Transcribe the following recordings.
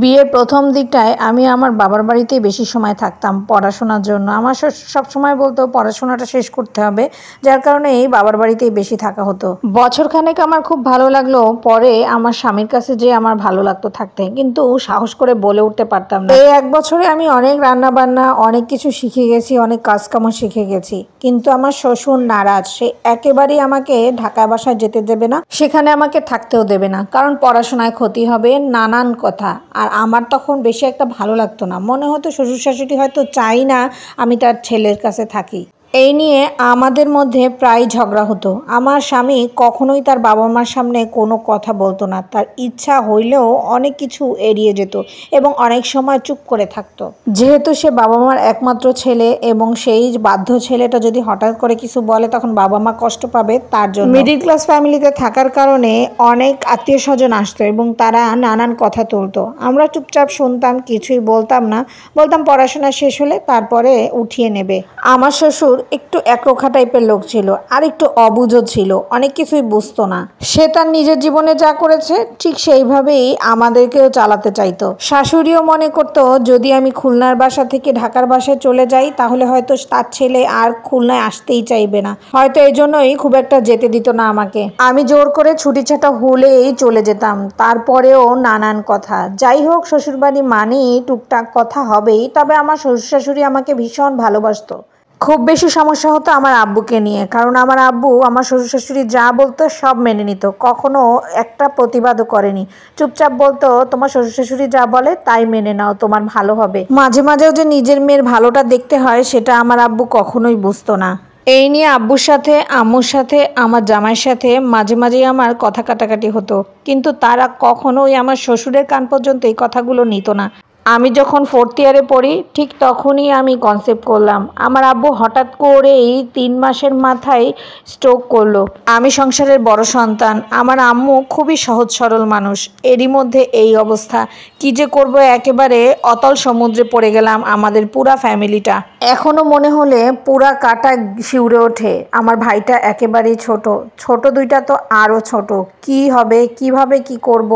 বিয়ের প্রথম দিকটায় আমি আমার বাবার বাড়িতেই বেশি সময় থাকতাম পড়াশোনার জন্য। আমার সবসময় বলতো পড়াশোনাটা শেষ করতে হবে, যার কারণে এই বাবার বাড়িতেই বেশি থাকা হতো। বছরখানেক আমার খুব ভালো লাগলো, পরে আমার স্বামীর কাছে যে আমার ভালো লাগতো থাকতে, কিন্তু সাহস করে বলে উঠতে পারতাম না। এই 1 বছরে আমি অনেক রান্না বান্না, অনেক কিছু শিখে গেছি, অনেক কাজকামও শিখে গেছি, কিন্তু আমার শ্বশুর নারাজ। সে একেবারেই আমাকে ঢাকা বাসায় যেতে দেবে না, সেখানে আমাকে থাকতেও দেবে না, কারণ পড়াশোনায় ক্ষতি হবে, নানান কথা। আর আমার তখন বেশি একটা ভালো লাগতো না, মনে হতো শ্বশুর শাশুড়ি হয়তো চাই না আমি তার ছেলের কাছে থাকি। এই নিয়ে আমাদের মধ্যে প্রায় ঝগড়া হতো। আমার স্বামী কখনোই তার বাবা মার সামনে কোনো কথা বলতো না, তার ইচ্ছা হইলেও অনেক কিছু এড়িয়ে যেত এবং অনেক সময় চুপ করে থাকতো। যেহেতু সে বাবা মার একমাত্র ছেলে এবং সেই বাধ্য ছেলেটা যদি হঠাৎ করে কিছু বলে তখন বাবা মা কষ্ট পাবে, তার জন্য। মিডিল ক্লাস ফ্যামিলিতে থাকার কারণে অনেক আত্মীয় স্বজন আসতো এবং তারা নানান কথা তুলতো। আমরা চুপচাপ শুনতাম, কিছুই বলতাম না, বলতাম পড়াশোনা শেষ হলে তারপরে উঠিয়ে নেবে। আমার শ্বশুর একটু একরোখা টাইপের লোক ছিল, আর একটু অবুঝও ছিল, অনেক কিছুই বুঝতো না। সে তার নিজের জীবনে যা করেছে ঠিক সেইভাবেই আমাদেরকেও চালাতে চাইতো। শাশুড়িও মনে করতো যদি আমি খুলনার বাসা থেকে ঢাকার বাসায় চলে যাই তাহলে হয়তো তার ছেলে আর খুলনায় আসতেই চাইবে না, হয়তো এই জন্যই খুব একটা যেতে দিত না আমাকে। আমি জোর করে ছুটি ছাটা হলেই চলে যেতাম, তারপরেও নানান কথা। যাই হোক, শ্বশুরবাড়ি মানেই টুকটাক কথা হবেই, তবে আমার শ্বশুর শাশুড়ি আমাকে ভীষণ ভালোবাসতো। খুব বেশি সমস্যা হতো আমার আব্বুকে নিয়ে, কারণ আমার আব্বু আমার শ্বশুর শাশুড়ি যা বলতো সব মেনে নিত, কখনো একটা প্রতিবাদও করেনি। চুপচাপ বলতো তোমার শ্বশুর শাশুড়ি যা বলে তাই মেনে নাও, তোমার ভালো হবে। মাঝে মাঝেও যে নিজের মেয়ের ভালোটা দেখতে হয় সেটা আমার আব্বু কখনোই বুঝতো না। এই নিয়ে আব্বুর সাথে, আম্মুর সাথে, আমার জামাইয়ের সাথে মাঝে মাঝেই আমার কথা কাটাকাটি হতো, কিন্তু তারা কখনোই আমার শ্বশুরের কান পর্যন্ত এই কথাগুলো নিত না। আমি যখন 4th ইয়ারে পড়ি ঠিক তখনই আমি কনসেপ্ট করলাম। আমার আব্বু হঠাৎ করেই 3 মাসের মাথায় স্ট্রোক করলো। আমি সংসারের বড় সন্তান, আমার আম্মু খুবই সহজ সরল মানুষ, এরই মধ্যে এই অবস্থা। কি যে করব, একেবারে অতল সমুদ্রে পড়ে গেলাম আমাদের পুরা ফ্যামিলিটা। এখনো মনে হলে পুরা কাটা শিউরে ওঠে। আমার ভাইটা একেবারেই ছোট, ছোট দুইটা তো আরো ছোট। কি হবে, কিভাবে কি করব,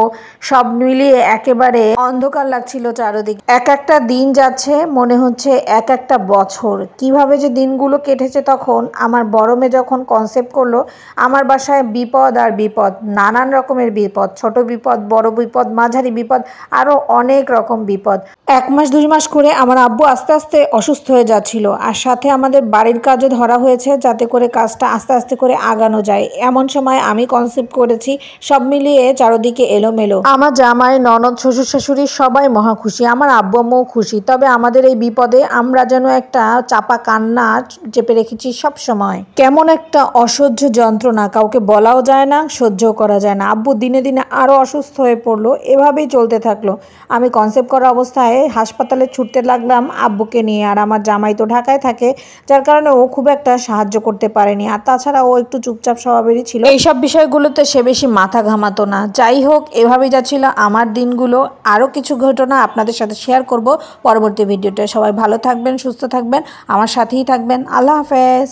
সব মিলিয়ে একেবারে অন্ধকার লাগছিল চারদিকে। এক একটা দিন যাচ্ছে মনে হচ্ছে এক একটা বছর। কিভাবে যে দিনগুলো কেটেছে। তখন আমার বড় মেয়ে যখন কনসেপ্ট করলো, আমার বাসায় বিপদ আর বিপদ, নানান রকমের বিপদ, ছোট বিপদ, বড় বিপদ, মাঝারি বিপদ, আরো অনেক রকম বিপদ। 1 মাস 2 মাস করে আমার আব্বু আস্তে আস্তে অসুস্থ হয়ে যাচ্ছিল, আর সাথে আমাদের বাড়ির কাজও ধরা হয়েছে যাতে করে কাজটা আস্তে আস্তে করে আগানো যায়। এমন সময় আমি কনসেপ্ট করেছি, সব মিলিয়ে চারদিকে এলোমেলো। আমার জামাই, ননদ, শ্বশুর শাশুড়ি সবাই মহা খুশি, আমার আব্বু আম্মুও খুশি, তবে আমাদের এই বিপদে আমরা যেন একটা চাপা কান্না চেপে রেখেছি সব সময়। কেমন একটা অসহ্য যন্ত্রণা, কাউকে বলাও যায় না, সহ্যও করা যায় না। আব্বু দিনে দিনে আরো অসুস্থ হয়ে পড়লো, এভাবেই চলতে থাকলো। আমি কনসেপ্ট করা অবস্থায় হাসপাতালে ছুটতে লাগলাম আব্বুকে নিয়ে, আর আমার জামাই তো ঢাকায় থাকে, যার কারণে ও খুব একটা সাহায্য করতে পারেনি। আর তাছাড়া ও একটু চুপচাপ স্বভাবেরই ছিল, এইসব বিষয়গুলোতে সে বেশি মাথা ঘামাতো না। যাই হোক, এভাবেই যাচ্ছিল আমার দিনগুলো। আরও কিছু ঘটনা আপনাদের সাথে শেয়ার করব পরবর্তী ভিডিওতে। সবাই ভালো থাকবেন, সুস্থ থাকবেন, আমার সাথেই থাকবেন। আল্লাহ হাফেজ।